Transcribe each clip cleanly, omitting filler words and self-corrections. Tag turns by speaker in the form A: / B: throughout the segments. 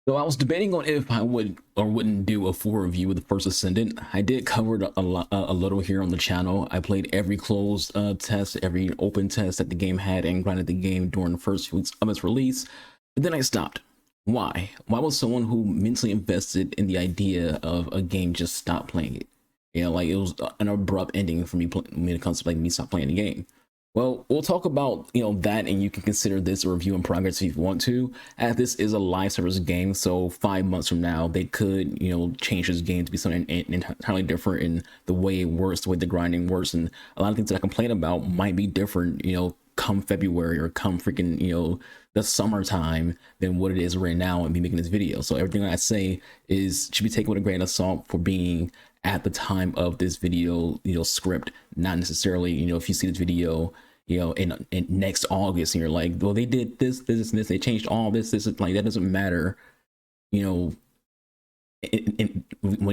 A: So I was debating on if I would or wouldn't do a full review of the First Descendant. I did cover it a little here on the channel. I played every closed test, every open test that the game had, and grinded the game during the first few weeks of its release. But then I stopped. Why? Why was someone who mentally invested in the idea of a game just stop playing it? You know, like it was an abrupt ending for me when it comes to like me stop playing the game. Well, we'll talk about, that, and you can consider this a review in progress if you want to, as this is a live service game. So 5 months from now, they could, change this game to be something entirely different in the way it works, the way the grinding works. And a lot of things that I complain about might be different, come February or come freaking, the summertime than what it is right now and be making this video. So everything I say should be taken with a grain of salt for being at the time of this video, script, not necessarily, if you see this video, in next August and you're like, well, they did this, and this, they changed all this, like, that doesn't matter, when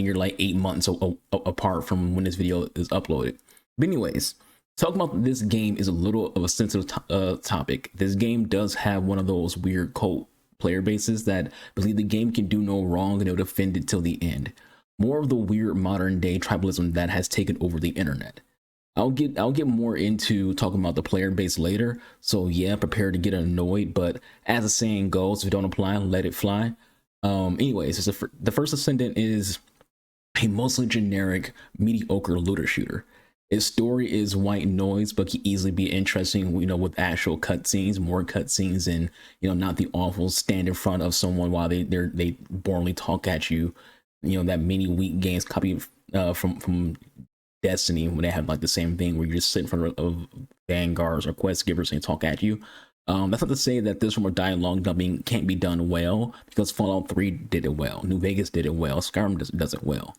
A: you're like 8 months apart from when this video is uploaded. But anyways, talking about this game is a little of a sensitive topic. This game does have one of those weird cult player bases that believe the game can do no wrong and they'll defend it till the end. More of the weird modern day tribalism that has taken over the internet. I'll get more into talking about the player base later. So yeah, prepare to get annoyed, but as the saying goes, if it don't apply, let it fly. Anyways, the First Descendant is a mostly generic, mediocre looter shooter. Its story is white noise, but can easily be interesting, with actual cutscenes, more cutscenes, and not the awful stand in front of someone while they boringly talk at you. That many weak games copy from Destiny when they have like the same thing where you just sit in front of vanguards or quest givers and talk at you. That's not to say that this form of dialogue dubbing can't be done well, because Fallout 3 did it well, New Vegas did it well, Skyrim does it well.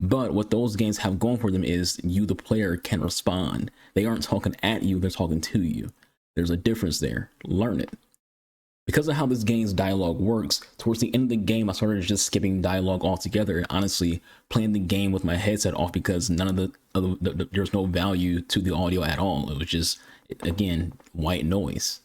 A: But what those games have going for them is you, the player, can respond. They aren't talking at you, they're talking to you. There's a difference there. Learn it. Because of how this game's dialogue works, towards the end of the game, I started just skipping dialogue altogether and honestly playing the game with my headset off, because none of there's no value to the audio at all. It was just, again, white noise.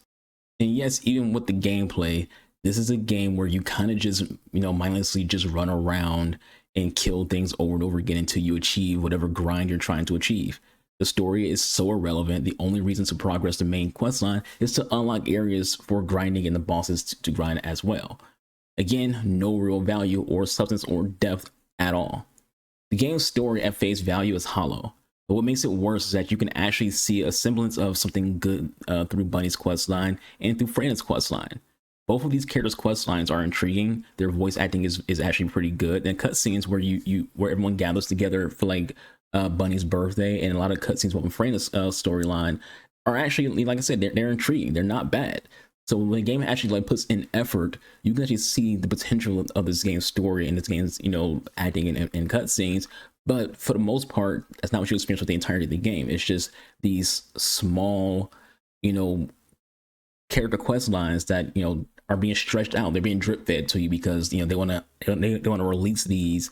A: And yes, even with the gameplay, this is a game where you kind of just, mindlessly just run around and kill things over and over again until you achieve whatever grind you're trying to achieve. The story is so irrelevant. The only reason to progress the main questline is to unlock areas for grinding and the bosses to grind as well. Again, no real value or substance or depth at all. The game's story at face value is hollow, but what makes it worse is that you can actually see a semblance of something good through Bunny's questline and through Freya's questline. Both of these characters' questlines are intriguing. Their voice acting is actually pretty good. And cutscenes where where everyone gathers together for like Bunny's birthday, and a lot of cutscenes with Freya's storyline are actually, like I said, they're intriguing. They're not bad. So when a game actually like puts in effort, you can actually see the potential of this game's story and this game's acting and cutscenes. But for the most part, that's not what you experience with the entirety of the game. It's just these small, character quest lines that are being stretched out. They're being drip fed to you because they want to release these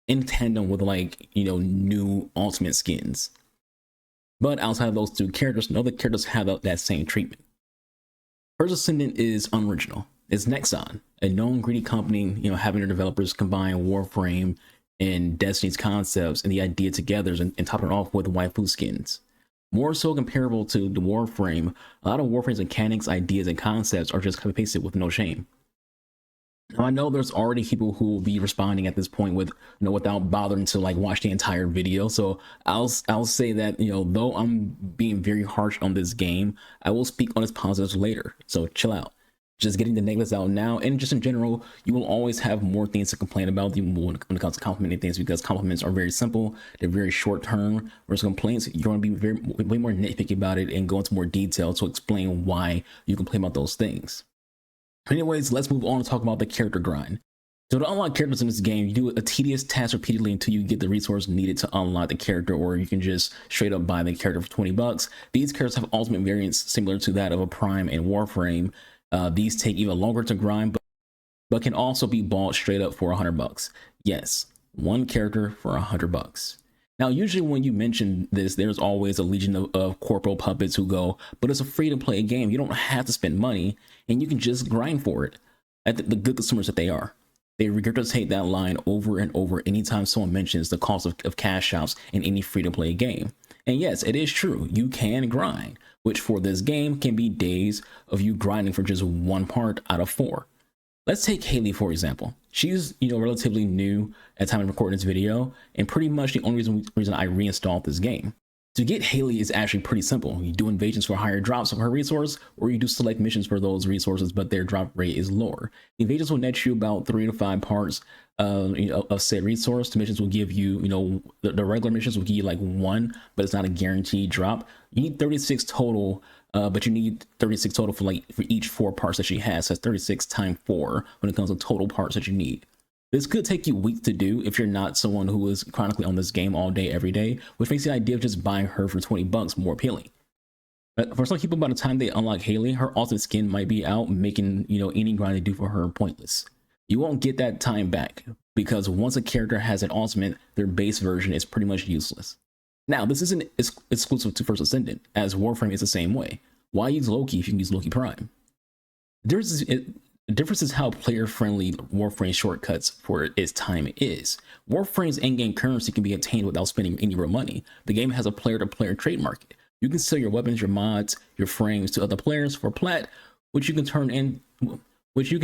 A: in tandem with like new ultimate skins. But outside of those two characters, no other characters have that same treatment. First Descendant is unoriginal. It's Nexon, a known greedy company, having their developers combine Warframe and Destiny's concepts and the idea together and top it off with waifu skins. More so comparable to the Warframe, a lot of Warframe's mechanics, ideas, and concepts are just copy pasted with no shame. Now, I know there's already people who will be responding at this point with, without bothering to like watch the entire video. So I'll say that, though I'm being very harsh on this game, I will speak on its positives later. So chill out. Just getting the negatives out now, and just in general, you will always have more things to complain about when it comes to complimenting things, because compliments are very simple, they're very short term, whereas complaints, you're going to be way more nitpicky about it and go into more detail to explain why you complain about those things. Anyways, let's move on to talk about the character grind. So to unlock characters in this game, you do a tedious task repeatedly until you get the resource needed to unlock the character, or you can just straight up buy the character for 20 bucks. These characters have ultimate variants similar to that of a Prime and Warframe. These take even longer to grind, but can also be bought straight up for 100 bucks. Yes, one character for 100 bucks. Now, usually when you mention this, there's always a legion of corporal puppets who go, but it's a free to play game. You don't have to spend money and you can just grind for it. At the good consumers that they are. They regurgitate that line over and over anytime someone mentions the cost of cash outs in any free-to-play game. And yes, it is true, you can grind, which for this game can be days of you grinding for just one part out of 4. Let's take Haley for example. She's relatively new at the time of recording this video, and pretty much the only reason I reinstalled this game. To get Haley is actually pretty simple. You do invasions for higher drops of her resource, or you do select missions for those resources, but their drop rate is lower. The invasions will net you about 3 to 5 parts of said resource. The missions will give you, the regular missions will give you like 1, but it's not a guaranteed drop. You need 36 total, but you need 36 total for each 4 parts that she has. So that's 36 times 4 when it comes to total parts that you need. This could take you weeks to do if you're not someone who is chronically on this game all day, every day, which makes the idea of just buying her for 20 bucks more appealing. But for some people, by the time they unlock Haley, her ultimate skin might be out, making any grind they do for her pointless. You won't get that time back, because once a character has an ultimate, their base version is pretty much useless. Now, this isn't exclusive to First Descendant, as Warframe is the same way. Why use Loki if you can use Loki Prime? The difference is how player-friendly Warframe shortcuts for its time is. Warframe's in-game currency can be obtained without spending any real money. The game has a player-to-player trade market. You can sell your weapons, your mods, your frames to other players for plat, which you can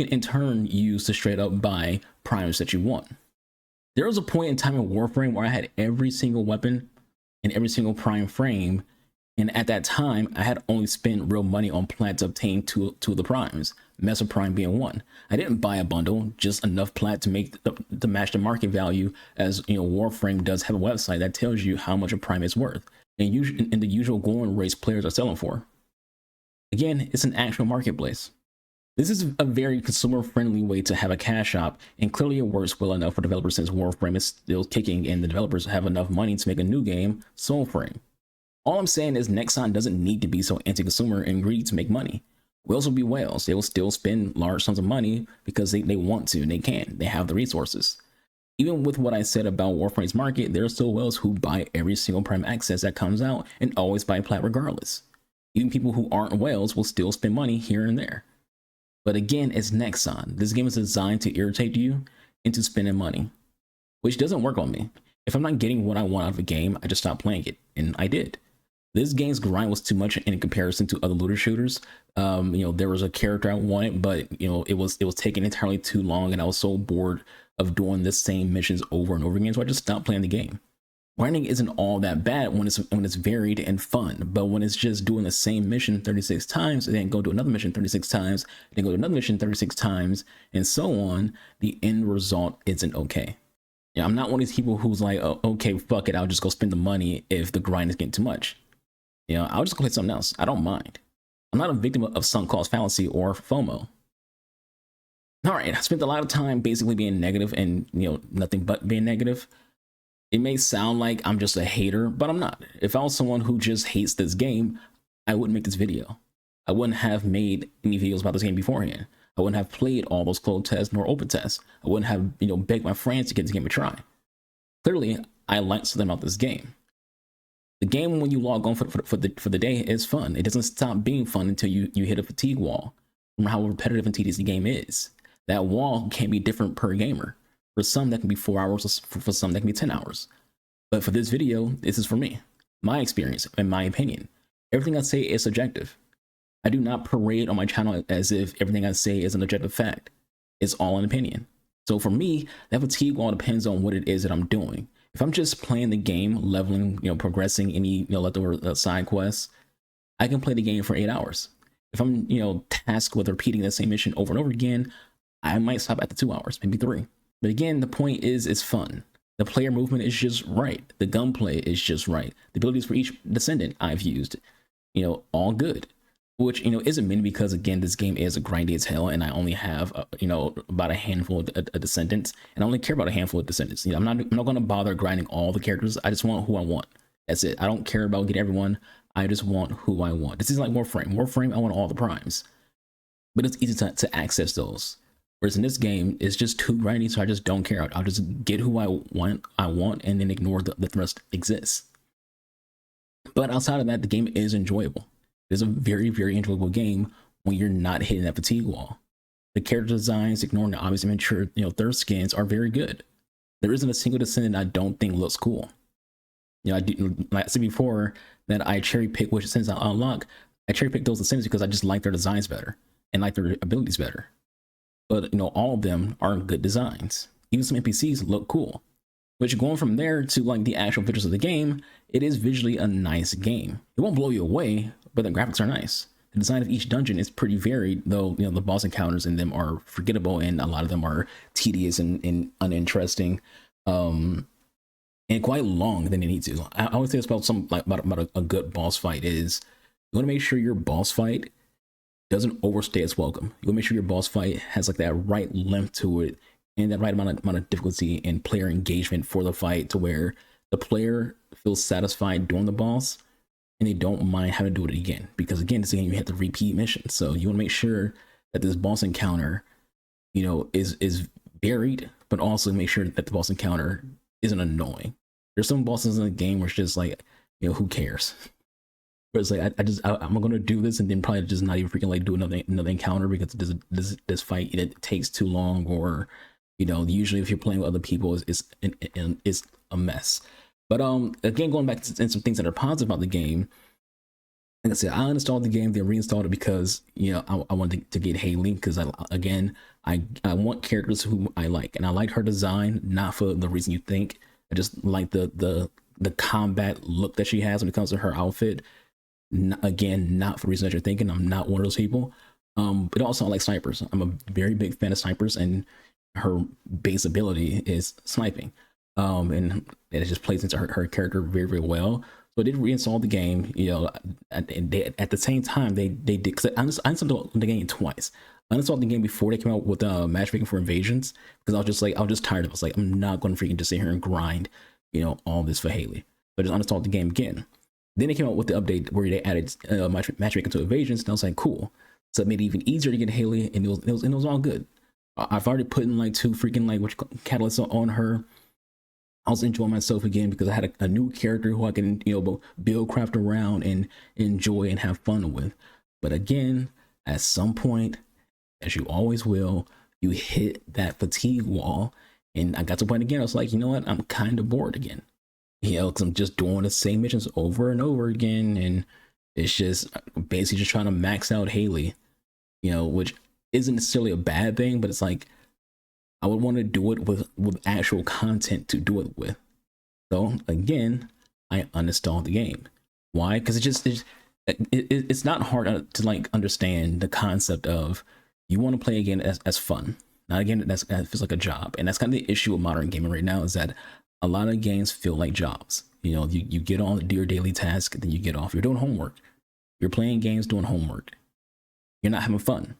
A: in turn use to straight up buy primes that you want. There was a point in time in Warframe where I had every single weapon and every single prime frame, and at that time I had only spent real money on plat to obtain two of the primes, Mesa Prime being one. I didn't buy a bundle, just enough plat to match the market value, as Warframe does have a website that tells you how much a prime is worth, and in the usual going rates players are selling for. Again, it's an actual marketplace. This is a very consumer-friendly way to have a cash shop, and clearly it works well enough for developers since Warframe is still kicking and the developers have enough money to make a new game, Soulframe. All I'm saying is Nexon doesn't need to be so anti-consumer and greedy to make money. Whales will be whales. They will still spend large sums of money because they want to and they can. They have the resources. Even with what I said about Warframe's market, there are still whales who buy every single prime access that comes out and always buy plat regardless. Even people who aren't whales will still spend money here and there. But again, it's Nexon. This game is designed to irritate you into spending money, which doesn't work on me. If I'm not getting what I want out of a game, I just stop playing it, and I did. This game's grind was too much in comparison to other looter shooters. There was a character I wanted, but it was taking entirely too long, and I was so bored of doing the same missions over and over again, so I just stopped playing the game. Grinding isn't all that bad when it's varied and fun, but when it's just doing the same mission 36 times, and then go to another mission 36 times, then go to another mission 36 times, and so on, the end result isn't okay. I'm not one of these people who's like, oh, okay, fuck it, I'll just go spend the money if the grind is getting too much. I'll just go play something else. I don't mind. I'm not a victim of sunk cost fallacy or FOMO. All right, I spent a lot of time basically being negative and, nothing but being negative. It may sound like I'm just a hater, but I'm not. If I was someone who just hates this game, I wouldn't make this video. I wouldn't have made any videos about this game beforehand. I wouldn't have played all those closed tests nor open tests. I wouldn't have, begged my friends to get this game a try. Clearly, I like something about this game. The game, when you log on for the day, is fun. It doesn't stop being fun until you hit a fatigue wall from how repetitive and tedious the game is. That wall can be different per gamer. For some, that can be 4 hours. For some, that can be 10 hours. But for this video, this is for me, my experience, and my opinion. Everything I say is subjective. I do not parade on my channel as if everything I say is an objective fact. It's all an opinion. So for me, that fatigue wall depends on what it is that I'm doing. If I'm just playing the game, leveling, progressing any, leftover side quests, I can play the game for 8 hours. If I'm, tasked with repeating the same mission over and over again, I might stop at the 2 hours, maybe 3. But again, the point is, it's fun. The player movement is just right. The gunplay is just right. The abilities for each descendant I've used, all good. Which, isn't meant because, again, this game is grindy as hell, and I only have, about a handful of descendants, and I only care about a handful of descendants. I'm not going to bother grinding all the characters. I just want who I want. That's it. I don't care about getting everyone. I just want who I want. This is like Warframe. Warframe, I want all the primes. But it's easy to access those. Whereas in this game, it's just too grindy, so I just don't care. I'll just get who I want, and then ignore the rest exists. But outside of that, the game is enjoyable. It's a very, very enjoyable game when you're not hitting that fatigue wall. The character designs, ignoring the obvious immature, third skins, are very good. There isn't a single descendant I don't think looks cool. I do, like I said before, that I cherry pick which descendants I unlock. I cherry pick those descendants because I just like their designs better and like their abilities better. But all of them are good designs. Even some NPCs look cool. Which, going from there to like the actual features of the game, it is visually a nice game. It won't blow you away, but the graphics are nice. The design of each dungeon is pretty varied, though the boss encounters in them are forgettable, and a lot of them are tedious and uninteresting, and quite long than they need to. I would say it's about a good boss fight is you want to make sure your boss fight doesn't overstay its welcome. You want to make sure your boss fight has like that right length to it and that right amount of difficulty and player engagement for the fight, to where the player feels satisfied doing the boss and they don't mind having to do it again. Because again, this game, you have to repeat missions. So you want to make sure that this boss encounter, is varied, but also make sure that the boss encounter isn't annoying. There's some bosses in the game where it's just like, who cares? But it's like, I'm going to do this and then probably just not even freaking like do another encounter because this fight, it takes too long, or, usually if you're playing with other people, it's a mess. But again, going back to some things that are positive about the game, like I said, I uninstalled the game, then reinstalled it because I wanted to get Haley, because I want characters who I like, and I like her design, not for the reason you think. I just like the combat look that she has when it comes to her outfit. Again, not for the reason that you're thinking. I'm not one of those people. But also I like snipers. I'm a very big fan of snipers, and her base ability is sniping. And it just plays into her character very, very well. So I did reinstall the game, and at the same time they did, because I uninstalled the game twice. I uninstalled the game before they came out with matchmaking for invasions, because I was just tired of it. I was like, I'm not going to freaking just sit here and grind, all this for Haley. So I just uninstalled the game again. Then they came out with the update where they added matchmaking to invasions, and I was like, cool. So it made it even easier to get Haley, and it was all good. I've already put in like 2 freaking catalysts on her. I was enjoying myself again because I had a new character who I can, build craft around and enjoy and have fun with. But again, at some point, as you always will, you hit that fatigue wall. And I got to the point again, I was like, you know what? I'm kind of bored again. Because I'm just doing the same missions over and over again. And it's just basically just trying to max out Haley, which isn't necessarily a bad thing, but it's like, I would want to do it with actual content to do it with. So again, I uninstalled the game. Why? Because it's not hard to like understand the concept of you want to play a game as fun, not a game that feels like a job. And that's kind of the issue with modern gaming right now, is that a lot of games feel like jobs. You get on, do your daily task, then you get off. You're doing homework. You're playing games, doing homework. You're not having fun.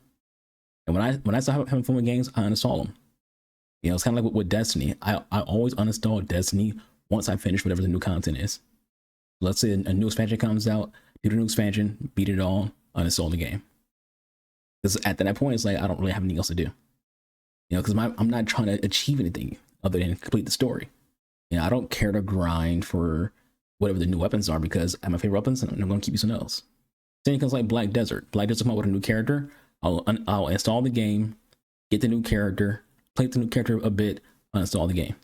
A: And when I start having fun with games, I uninstall them. It's kind of like with Destiny. I always uninstall Destiny once I finish whatever the new content is. Let's say a new expansion comes out, do the new expansion, beat it all, uninstall the game. Because at that point, it's like, I don't really have anything else to do. Because I'm not trying to achieve anything other than complete the story. I don't care to grind for whatever the new weapons are, because I have my favorite weapons and I'm going to keep using those. Same things like Black Desert. Black Desert come out with a new character. I'll install the game, get the new character, play the new character a bit, uninstall the game.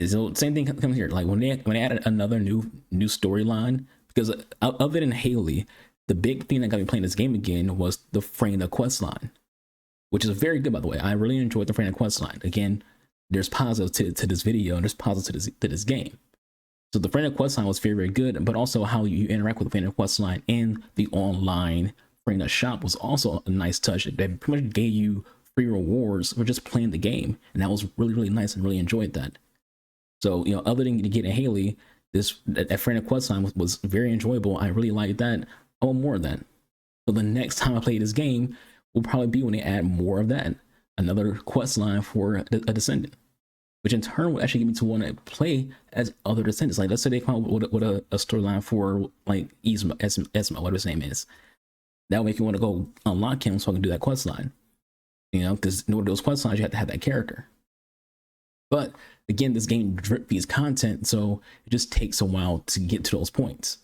A: So same thing comes here. Like when they added another new storyline, because other than Haley, the big thing that got me playing this game again was the Freyna quest line, which is very good, by the way. I really enjoyed the Freyna quest line. Again, there's positive to this video and there's positive to this game. So the Freyna quest line was very, very good, but also how you interact with the Freyna quest line and the online Freyna shop was also a nice touch. That pretty much gave you free rewards for just playing the game, and that was really, really nice, and really enjoyed that. So other than getting Haley, that Freyna quest line was very enjoyable. I really liked that. I want more of that. So the next time I play this game will probably be when they add more of that, another quest line for a descendant, which in turn will actually get me to want to play as other descendants. Like let's say they come out with a storyline for like Esma, whatever his name is. That will make you want to go unlock him so I can do that quest line. Because in order to do those quest lines, you have to have that character. But again, this game drip feeds content, so it just takes a while to get to those points.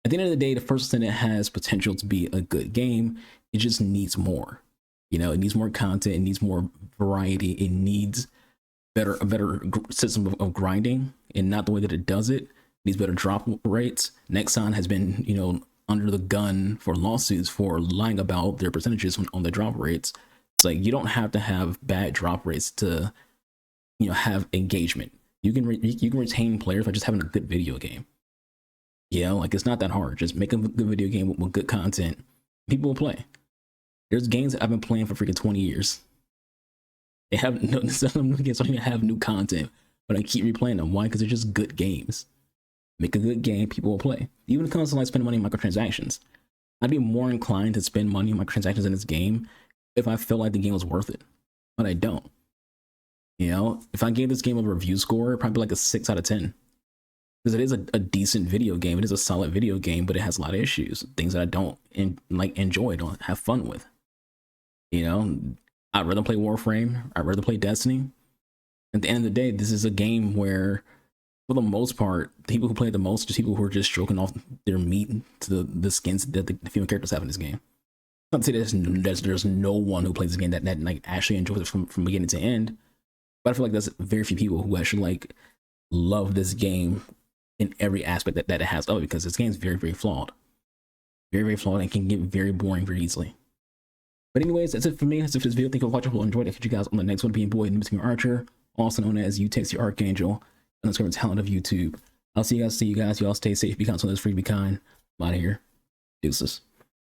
A: At the end of the day, the First Descendant has potential to be a good game. It just needs more. You know, it needs more content, it needs more variety, it needs a better system of grinding, and not the way that it does it. It needs better drop rates. Nexon has been, you know, under the gun for lawsuits for lying about their percentages on the drop rates. It's like, you don't have to have bad drop rates to, you know, have engagement. You can retain players by just having a good video game. You know, like, it's not that hard. Just make a good video game with good content. People will play. There's games that I've been playing for freaking 20 years. They have no, some games don't even have new content, but I keep replaying them. Why? Because they're just good games. Make a good game, people will play. Even when it comes to like spending money on microtransactions, I'd be more inclined to spend money on microtransactions in this game if I feel like the game was worth it, but I don't. You know, if I gave this game a review score, probably like a 6 out of 10. Because it is a decent video game. It is a solid video game, but it has a lot of issues, things that I don't enjoy, don't have fun with. You know, I'd rather play Warframe. I'd rather play Destiny. At the end of the day, this is a game where, for the most part, the people who play it the most are just people who are just stroking off their meat to the skins that the female characters have in this game. Not to say there's no one who plays this game that like actually enjoys it from beginning to end, but I feel like there's very few people who actually like love this game in every aspect that it has of it, because this game is very, very flawed. Very, very flawed, and can get very boring very easily. But anyways, that's it for me. That's it for this video. Thank you for watching. Hope you enjoyed it. Catch you guys on the next one. Being boy, AnubisArchangel, also known as SoTArch, and the talent of YouTube. I'll see you guys. Y'all stay safe. Be kind. So that's free. Be kind. I'm out of here. Deuces.